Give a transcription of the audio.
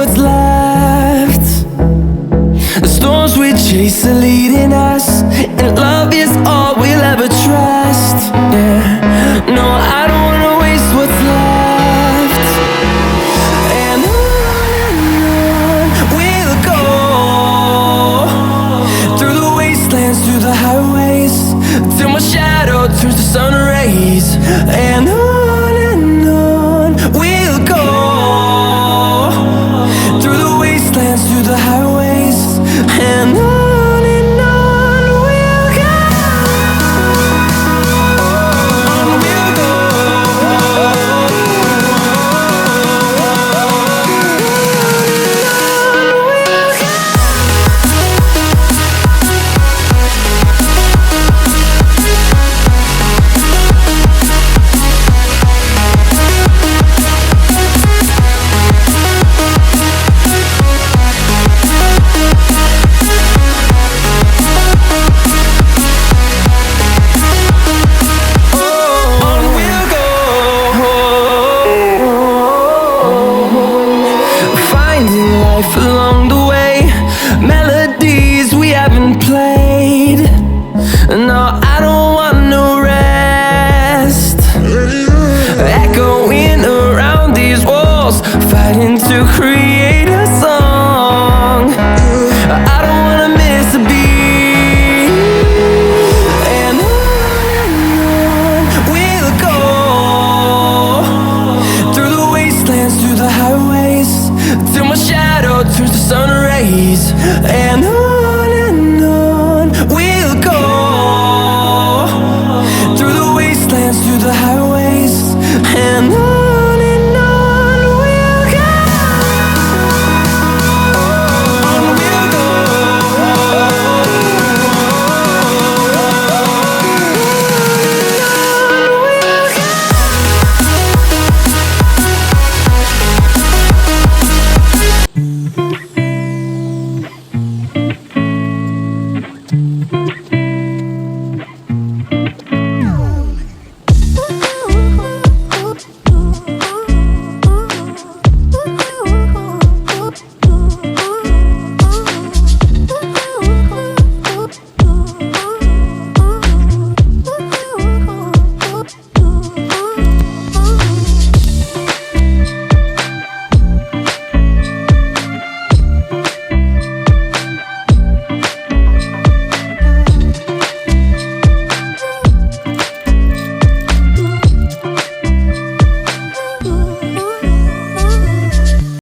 what's left. The storms we chase are leading us, and love is all we'll ever trust. Yeah, no, I don't wanna waste what's left. And on we'll go, through the wastelands, through the highways, till my shadow turns to sun rays. And on we'll go, through the wastelands, through the highways, and on we'll go. On we'll go. Along the way, melodies we haven't played. No, I don't want no rest. Echoing around these walls, fighting to create a song. I don't wanna miss a beat. And on we'll go, through the wastelands, through the highways, till my shadow turns to sun rays. And on